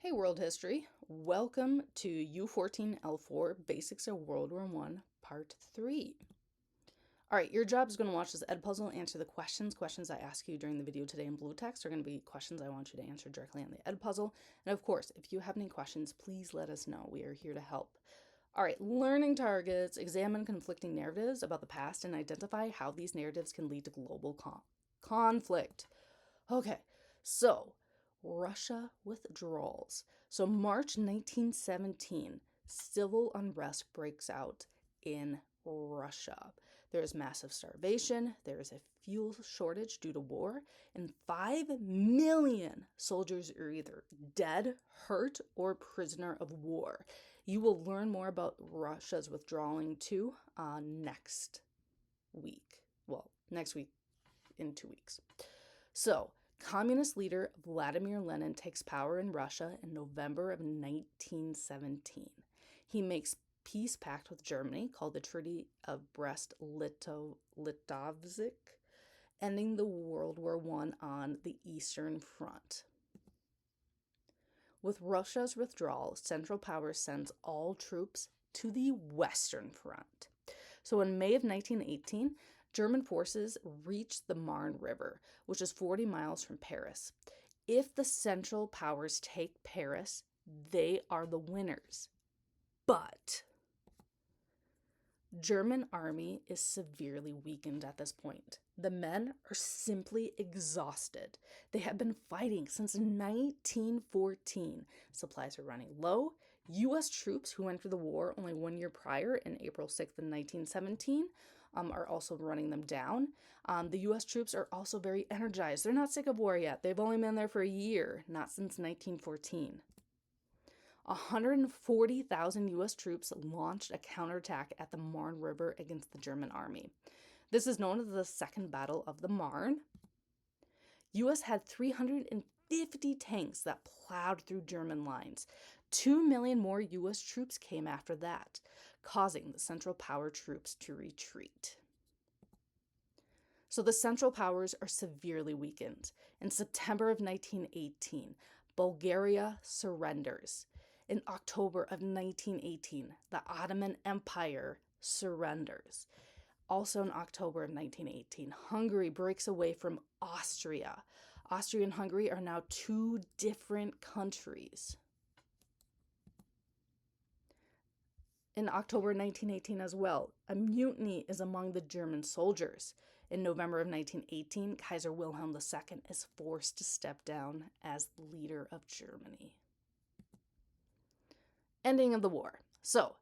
Hey World History, welcome to U14-L4 Basics of World War I, Part 3. Alright, your job is going to watch this Edpuzzle, answer the questions I ask you during the video today in blue text are going to be questions I want you to answer directly on the Edpuzzle. And of course, if you have any questions, please let us know. We are here to help. Alright, learning targets, examine conflicting narratives about the past and identify how these narratives can lead to global conflict. Okay, so Russia withdrawals. So March 1917, civil unrest breaks out in Russia. There is massive starvation, there is a fuel shortage due to war, and 5 million soldiers are either dead, hurt, or prisoner of war. You will learn more about Russia's withdrawing too next week. Well, next week in 2 weeks. So, Communist leader Vladimir Lenin takes power in Russia in November of 1917. He makes peace pact with Germany called the Treaty of Brest-Litovsk, ending the World War I on the Eastern Front. With Russia's withdrawal, Central Powers sends all troops to the Western Front. So in May of 1918, German forces reached the Marne River, which is 40 miles from Paris. If the Central Powers take Paris, they are the winners. But German army is severely weakened at this point. The men are simply exhausted. They have been fighting since 1914. Supplies are running low. U.S. troops who entered the war only 1 year prior, in April 6th of 1917, are also running them down. The U.S. troops are also very energized. They're not sick of war yet. They've only been there for a year, not since 1914. 140,000 U.S. troops launched a counterattack at the Marne River against the German army. This is known as the Second Battle of the Marne. U.S. had 350 tanks that plowed through German lines. 2 million more U.S. troops came after that, causing the Central Power troops to retreat. So the Central Powers are severely weakened. In September of 1918, Bulgaria surrenders. In October of 1918, the Ottoman Empire surrenders. Also in October of 1918, Hungary breaks away from Austria. Austria and Hungary are now two different countries. In October 1918 as well, a mutiny is among the German soldiers. In November of 1918, Kaiser Wilhelm II is forced to step down as leader of Germany. Ending of the war. So,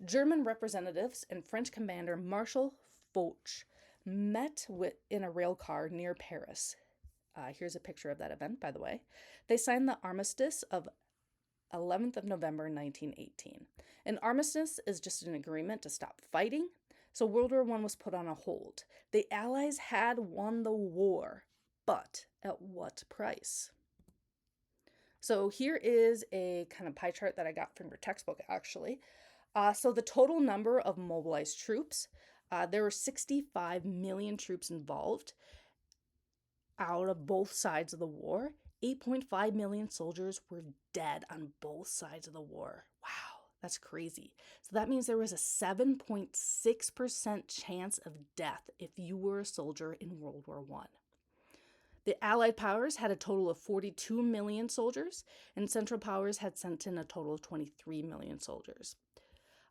German representatives and French commander Marshal Foch met in a rail car near Paris. Here's a picture of that event, by the way. They signed the Armistice of 11th of November 1918. An armistice is just an agreement to stop fighting, so World War I was put on a hold. The Allies had won the war, but at what price? So here is a kind of pie chart that I got from your textbook, actually. So the total number of mobilized troops, there were 65 million troops involved out of both sides of the war. 8.5 million soldiers were dead on both sides of the war. Wow, that's crazy. So that means there was a 7.6% chance of death if you were a soldier in World War I. The Allied powers had a total of 42 million soldiers, and Central Powers had sent in a total of 23 million soldiers.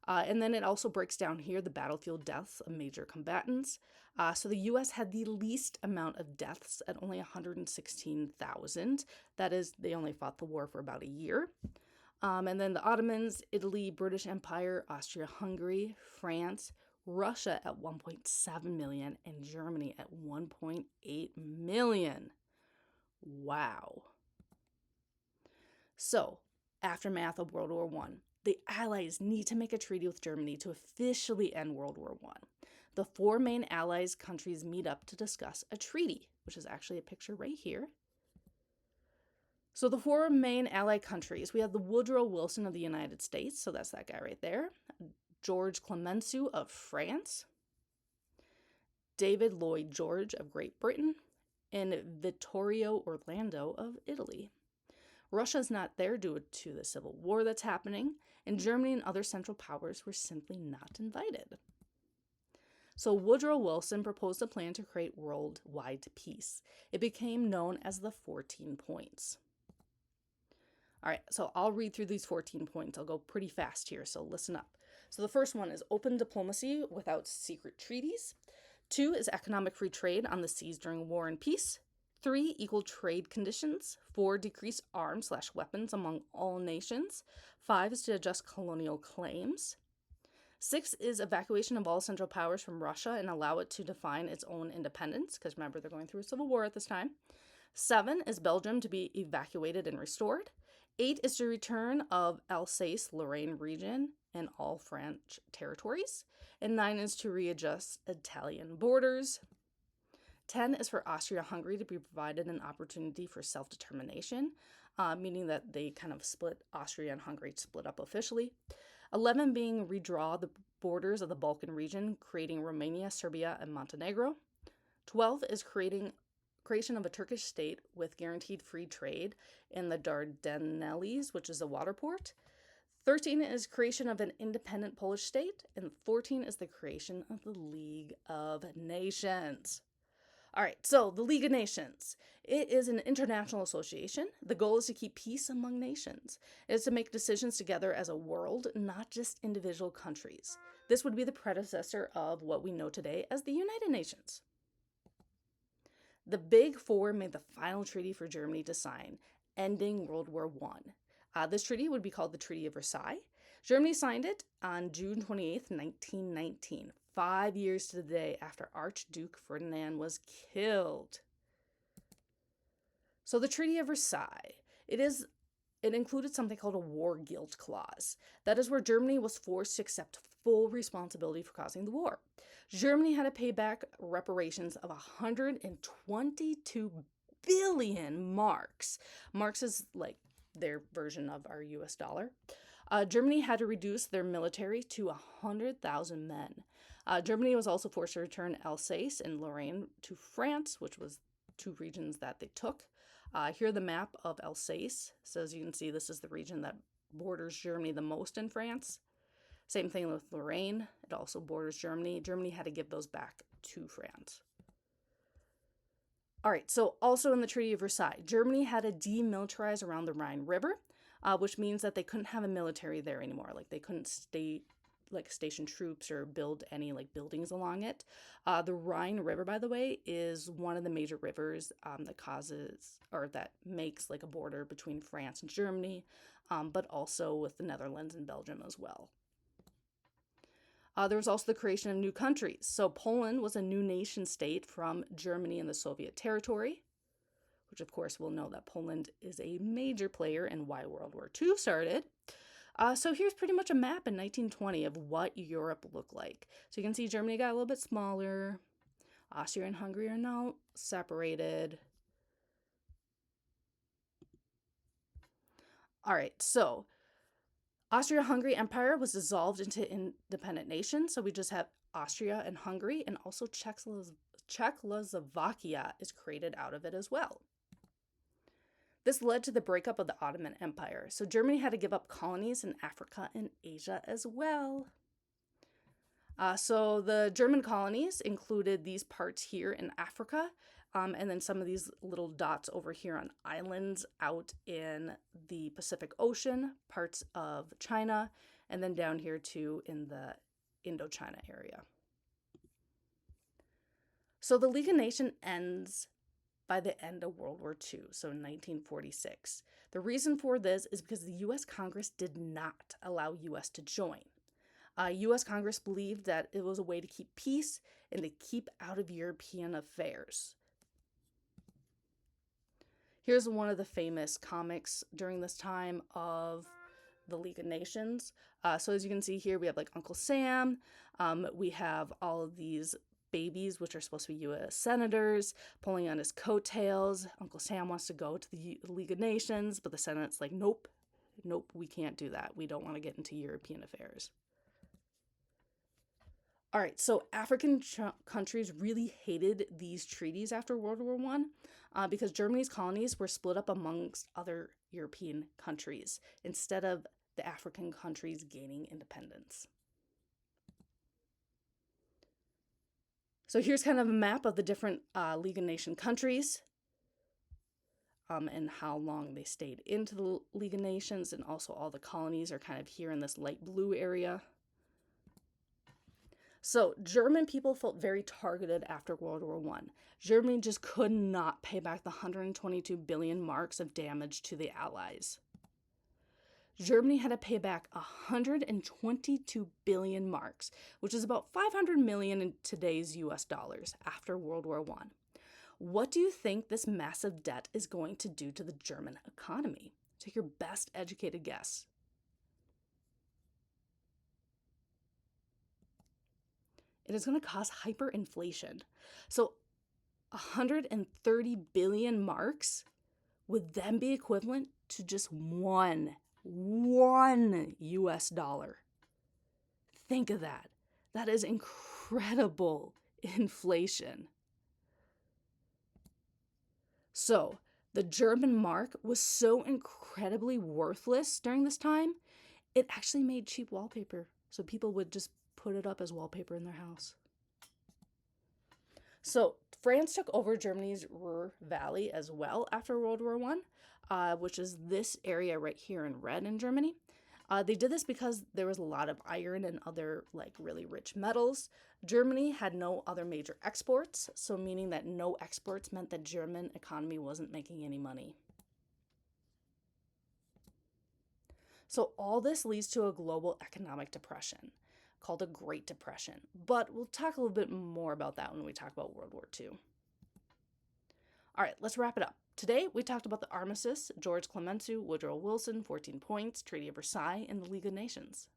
And then it also breaks down here the battlefield deaths of major combatants. So the U.S. had the least amount of deaths at only 116,000. That is, they only fought the war for about a year. And then the Ottomans, Italy, British Empire, Austria-Hungary, France, Russia at 1.7 million, and Germany at 1.8 million. Wow. So, aftermath of World War I. The Allies need to make a treaty with Germany to officially end World War I. The four main Allies countries meet up to discuss a treaty, which is actually a picture right here. So the four main Allied countries, we have the Woodrow Wilson of the United States, so that's that guy right there. George Clemenceau of France, David Lloyd George of Great Britain, and Vittorio Orlando of Italy. Russia's not there due to the civil war that's happening, and Germany and other Central Powers were simply not invited. So Woodrow Wilson proposed a plan to create worldwide peace. It became known as the 14 Points. All right, so I'll read through these 14 points. I'll go pretty fast here, so listen up. So the first one is open diplomacy without secret treaties. 2 is economic free trade on the seas during war and peace. 3, equal trade conditions. 4, decrease arms/weapons among all nations. 5 is to adjust colonial claims. 6 is evacuation of all Central Powers from Russia and allow it to define its own independence, because remember, they're going through a civil war at this time. 7 is Belgium to be evacuated and restored. 8 is the return of Alsace-Lorraine region and all French territories. And 9 is to readjust Italian borders. 10 is for Austria-Hungary to be provided an opportunity for self-determination, meaning that they kind of split, Austria and Hungary split up officially. 11 being redraw the borders of the Balkan region, creating Romania, Serbia, and Montenegro. 12 is creation of a Turkish state with guaranteed free trade in the Dardanelles, which is a water port. 13 is creation of an independent Polish state, and 14 is the creation of the League of Nations. All right, so the League of Nations. It is an international association. The goal is to keep peace among nations. It is to make decisions together as a world, not just individual countries. This would be the predecessor of what we know today as the United Nations. The Big Four made the final treaty for Germany to sign, ending World War I. This treaty would be called the Treaty of Versailles. Germany signed it on June 28, 1919, 5 years to the day after Archduke Ferdinand was killed. So the Treaty of Versailles, it included something called a war guilt clause. That is where Germany was forced to accept full responsibility for causing the war. Germany had to pay back reparations of 122 billion marks. Marks is like their version of our US dollar. Germany had to reduce their military to 100,000 men. Germany was also forced to return Alsace and Lorraine to France, which was 2 regions that they took. Here the map of Alsace. So as you can see, this is the region that borders Germany the most in France. Same thing with Lorraine. It also borders Germany. Germany had to give those back to France. All right, so also in the Treaty of Versailles, Germany had to demilitarize around the Rhine River, which means that they couldn't have a military there anymore. Like they couldn't station troops or build any buildings along it. The Rhine River, by the way, is one of the major rivers that makes a border between France and Germany, but also with the Netherlands and Belgium as well. There was also the creation of new countries. So Poland was a new nation state from Germany and the Soviet territory, which of course we'll know that Poland is a major player in why World War II started. So here's pretty much a map in 1920 of what Europe looked like. So you can see Germany got a little bit smaller. Austria and Hungary are now separated. All right, so Austria-Hungary Empire was dissolved into independent nations. So we just have Austria and Hungary, and also Czechoslovakia is created out of it as well. This led to the breakup of the Ottoman Empire. So Germany had to give up colonies in Africa and Asia as well. So the German colonies included these parts here in Africa, and then some of these little dots over here on islands out in the Pacific Ocean, parts of China, and then down here too in the Indochina area. So the League of Nations ends by the end of World War II, so in 1946. The reason for this is because the U.S. Congress did not allow U.S. to join. U.S. Congress believed that it was a way to keep peace and to keep out of European affairs. Here's one of the famous comics during this time of the League of Nations. So as you can see here, we have Uncle Sam. We have all of these babies, which are supposed to be U.S. senators, pulling on his coattails. Uncle Sam wants to go to the League of Nations, but the Senate's like, nope, we can't do that. We don't want to get into European affairs. All right, so African countries really hated these treaties after World War I because Germany's colonies were split up amongst other European countries instead of the African countries gaining independence. So here's kind of a map of the different League of Nations countries and how long they stayed into the League of Nations, and also all the colonies are kind of here in this light blue area. So German people felt very targeted after World War I. Germany just could not pay back the 122 billion marks of damage to the Allies. Germany had to pay back 122 billion marks, which is about 500 million in today's US dollars after World War I. What do you think this massive debt is going to do to the German economy? Take your best educated guess. It is going to cause hyperinflation. So 130 billion marks would then be equivalent to just one US dollar. Think of that. That is incredible inflation. So the German mark was so incredibly worthless during this time, it actually made cheap wallpaper. So people would just put it up as wallpaper in their house. So France took over Germany's Ruhr Valley as well after World War I, which is this area right here in red in Germany. They did this because there was a lot of iron and other really rich metals. Germany had no other major exports, so meaning that no exports meant that German economy wasn't making any money. So all this leads to a global economic depression called a Great Depression, but we'll talk a little bit more about that when we talk about World War II. All right, let's wrap it up. Today, we talked about the Armistice, George Clemenceau, Woodrow Wilson, 14 Points, Treaty of Versailles, and the League of Nations.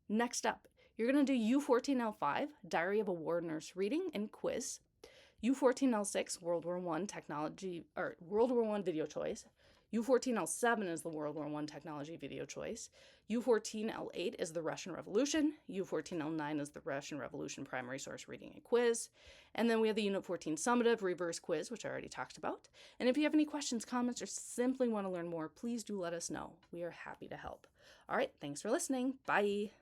Next up, you're going to do U14-L5, Diary of a War Nurse reading and quiz, U14-L6, World War I video choice, U14-L7 is the World War I technology video choice, U14-L8 is the Russian Revolution, U14-L9 is the Russian Revolution primary source reading and quiz, and then we have the Unit 14 summative reverse quiz, which I already talked about. And if you have any questions, comments, or simply want to learn more, please do let us know. We are happy to help. All right, thanks for listening. Bye.